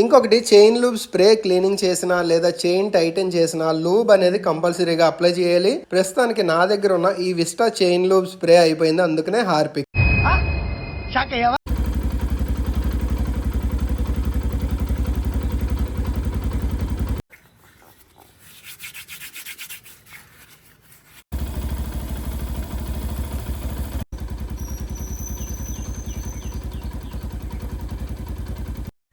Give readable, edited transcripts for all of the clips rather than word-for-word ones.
ఇంకొకటి chain lube spray cleaning చేసినా లేదా చైన్ టైటన్ చేసినా లూబ్ అనేది కంపల్సరీగా అప్లై చేయాలి. ప్రస్తుతానికి నా దగ్గర ఉన్న ఈ విస్టా చైన్ లూబ్ స్ప్రే అయిపోయింది, అందుకనే Harpic.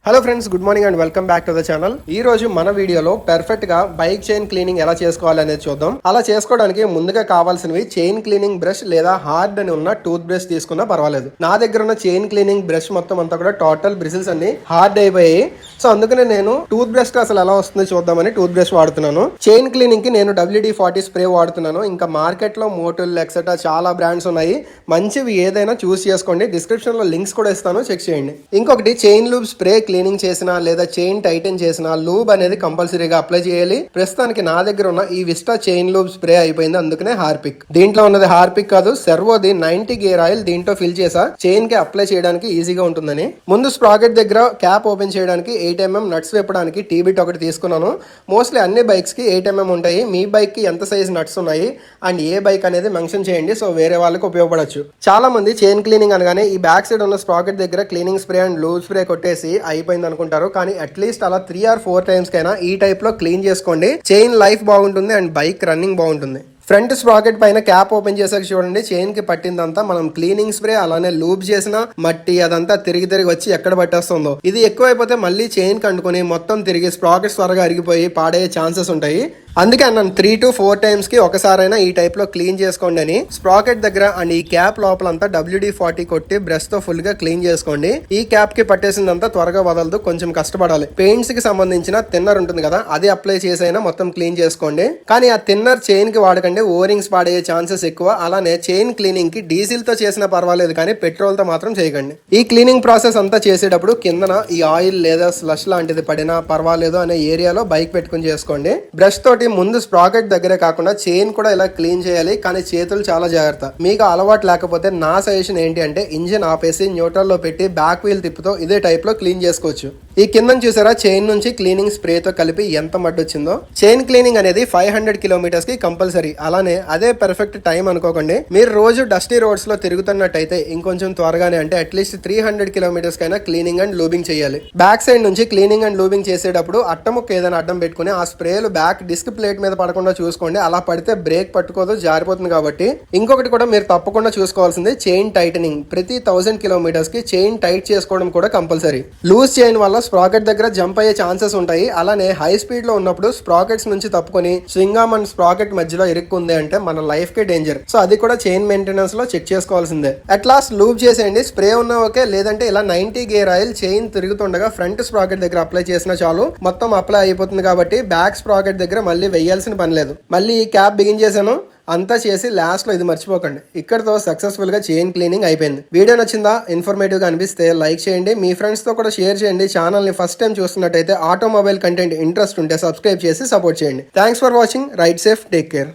Hello friends, good morning and welcome back to the channel. ఈ రోజు మన వీడియోలో పర్ఫెక్ట్ గా బైక్ చైన్ క్లీనింగ్ ఎలా చేసుకోవాలనేది చూద్దాం. అలా చేసుకోవడానికి ముందుగా కావాల్సినవి చైన్ క్లీనింగ్ బ్రష్ లేదా హార్డ్ అని ఉన్న టూత్ బ్రష్ తీసుకున్నా పర్వాలేదు. నా దగ్గర ఉన్న చైన్ క్లీనింగ్ బ్రష్ మొత్తం అంతా కూడా టోటల్ బ్రిసిల్స్ అన్ని హార్డ్ అయిపోయాయి. సో అందుకనే నేను టూత్ బ్రష్ అసలు ఎలా వస్తుందో చూద్దామని టూత్ బ్రష్ వాడుతున్నాను. చైన్ క్లీనింగ్ కి నేను WD-40 స్ప్రే వాడుతున్నాను. ఇంకా మార్కెట్ లో మోటల్ ఎక్సెట్రా చాలా బ్రాండ్స్ ఉన్నాయి. మంచివి ఏదైనా చూస్ చేసుకోండి. డిస్క్రిప్షన్ లో లింక్స్ కూడా ఇస్తాను, చెక్ చేయండి. ఇంకొకటి చైన్ లూబ్ స్ప్రే క్లీనింగ్ చేసినా లేదా చైన్ టైటన్ చేసినా లూబ్ అనేది కంపల్సరీగా అప్లై చేయాలి. ప్రస్తుతానికి నా దగ్గర ఉన్న ఈ విస్టా చైన్ లూబ్ స్ప్రే అయిపోయింది, అందుకనే హార్పిక్. దీంట్లో ఉన్నది హార్పిక్ కాదు, సెర్వోది 90 గేర్ ఆయిల్ దీంట్లో ఫిల్ చేసా చైన్ కి అప్లై చేయడానికి ఈజీగా ఉంటుందని. ముందు స్ప్రాకెట్ దగ్గర క్యాప్ ఓపెన్ చేయడానికి 8mm నట్స్ విప్పడానికి టీ-బిట్ ఒకటి తీసుకున్నాను. మోస్ట్లీ అన్ని బైక్స్ కి 8mm ఉంటాయి. మీ బైక్ కి ఎంత సైజ్ నట్స్ ఉన్నాయి అండ్ ఏ బైక్ అనేది మెన్షన్ చేయండి, సో వేరే వాళ్ళకి ఉపయోగపడచ్చు. చాలా మంది చైన్ క్లీనింగ్ అనగానే ఈ బ్యాక్ సైడ్ ఉన్న స్ప్రాకెట్ దగ్గర cleaning spray and lube spray కొట్టేసి అయిపోయింది అనుకుంటారు. కానీ అట్లీస్ట్ అలా 3 or 4 టైమ్స్ కైనా ఈ టైప్ లో క్లీన్ చేసుకోండి. చైన్ లైఫ్ బాగుంటుంది అండ్ బైక్ రన్నింగ్ బాగుంటుంది. ఫ్రంట్ స్ప్రాకెట్ పైన క్యాప్ ఓపెన్ చేసాక చూడండి, చైన్ కి పట్టిందంతా మనం క్లీనింగ్ స్ప్రే అలానే లూబ్ చేసిన మట్టి అదంతా తిరిగి వచ్చి ఎక్కడ పట్టేస్తుందో. ఇది ఎక్కువైపోతే మళ్ళీ చైన్ కంటుకొని మొత్తం తిరిగి స్ప్రాకెట్స్ త్వరగా అరిగిపోయి పాడయ్యే ఛాన్సెస్ ఉంటాయి. అందుకే అన్నాను 3 to 4 టైమ్స్ కి ఒకసారైనా ఈ టైప్ లో క్లీన్ చేసుకోండి అని. స్ప్రాకెట్ దగ్గర అండ్ ఈ క్యాప్ లోపలంతా WD-40 కొట్టి బ్రష్ తో ఫుల్ గా క్లీన్ చేసుకోండి. ఈ క్యాప్ కి పట్టేసిందంతా త్వరగా వదలదు, కొంచెం కష్టపడాలి. పెయింట్స్ కి సంబంధించిన థిన్నర్ ఉంటుంది కదా, అది అప్లై చేసైనా మొత్తం క్లీన్ చేసుకోండి. కానీ ఆ థిన్నర్ చైన్ కి వాడకండి, ఓరింగ్స్ పాడయ్యే ఛాన్సెస్ ఎక్కువ. అలానే చైన్ క్లీనింగ్ కి డీజిల్ తో చేసినా పర్వాలేదు, కానీ పెట్రోల్ తో మాత్రం చేయకండి. ఈ క్లీనింగ్ ప్రాసెస్ అంతా చేసేటప్పుడు కిందన ఈ ఆయిల్ లేదా స్లష్ లాంటిది పడినా పర్వాలేదు అనే ఏరియాలో బైక్ పెట్టుకుని చేసుకోండి. బ్రష్ తోటి ముందు స్ప్రాకెట్ దగ్గరే కాకుండా చైన్ కూడా ఇలా క్లీన్ చేయాలి, కానీ చేతులు చాలా జాగ్రత్త. మీకు అలవాటు లేకపోతే నా సజెషన్ ఏంటి అంటే ఇంజిన్ ఆపేసి న్యూట్రల్ లో పెట్టి బ్యాక్ వీల్ తిప్పుతో ఇదే టైప్ లో క్లీన్ చేసుకోవచ్చు. ఈ కింద చూసారా, చైన్ నుంచి క్లీనింగ్ స్ప్రే తో కలిపి ఎంత మడ్డు వచ్చిందో. చైన్ క్లీనింగ్ అనేది 500 kilometers కి కంపల్సరీ. అలానే అదే పర్ఫెక్ట్ టైం అనుకోకండి. మీరు రోజు డస్టీ రోడ్స్ లో తిరుగుతున్నట్టయితే ఇంకొంచెం త్వరగానే, అంటే అట్లీస్ట్ 300 kilometers కైనా క్లీనింగ్ అండ్ లూబింగ్ చేయాలి. బ్యాక్ సైడ్ నుంచి క్లీనింగ్ అండ్ లూబింగ్ చేసేటప్పుడు అట్టముక్క ఏదైనా అడ్డం పెట్టుకుని ఆ స్ప్రేలు బ్యాక్ డిస్క్ ప్లేట్ మీద పడకుండా చూసుకోండి. అలా పడితే బ్రేక్ పట్టుకోదు, జారిపోతుంది. కాబట్టి ఇంకొకటి కూడా మీరు తప్పకుండా చూసుకోవాల్సింది చైన్ టైటనింగ్. ప్రతి 1000 kilometers కి చైన్ టైట్ చేసుకోవడం కూడా కంపల్సరీ. లూజ్ చైన్ వల్ల స్ప్రాకెట్ దగ్గర జంప్ అయ్యే ఛాన్సెస్ ఉంటాయి. అలానే హై స్పీడ్ లో ఉన్నప్పుడు స్ప్రాకెట్స్ నుంచి తప్పుకొని స్వింగ్ ఆర్మ్ అండ్ స్ప్రాకెట్ మధ్యలో ఇరుక్కుంది అంటే మన లైఫ్ కి డేంజర్. సో అది కూడా చైన్ మెయింటెనెన్స్ లో చెక్ చేసుకోవాల్సిందే. అట్ లాస్ట్ లూబ్ చేసేయండి. స్ప్రే ఉన్నా ఓకే, లేదంటే ఇలా 90 గేర్ ఆయిల్ చైన్ తిరుగుతుండగా ఫ్రంట్ స్ప్రాకెట్ దగ్గర అప్లై చేసినా చాలు, మొత్తం అప్లై అయిపోతుంది. కాబట్టి బ్యాక్ స్ప్రాకెట్ దగ్గర మళ్ళీ వెయ్యాల్సిన పని లేదు. మళ్ళీ ఈ క్యాప్ బిగిన్ చేశాను, అంతా చేసి లాస్ట్ లో ఇది మర్చిపోకండి. ఇక్కడతో సక్సెస్ఫుల్ గా చైన్ క్లీనింగ్ అయిపోయింది. వీడియో నచ్చిందా, ఇన్ఫర్మేటివ్ గా అనిపిస్తే లైక్ చేయండి, మీ ఫ్రెండ్స్ తో కూడా షేర్ చేయండి. ఛానల్ ని ఫస్ట్ టైం చూస్తున్నట్టయితే ఆటోమొబైల్ కంటెంట్ ఇంట్రెస్ట్ ఉంటే సబ్స్క్రైబ్ చేసి సపోర్ట్ చేయండి. Thanks for watching. Ride safe, take care.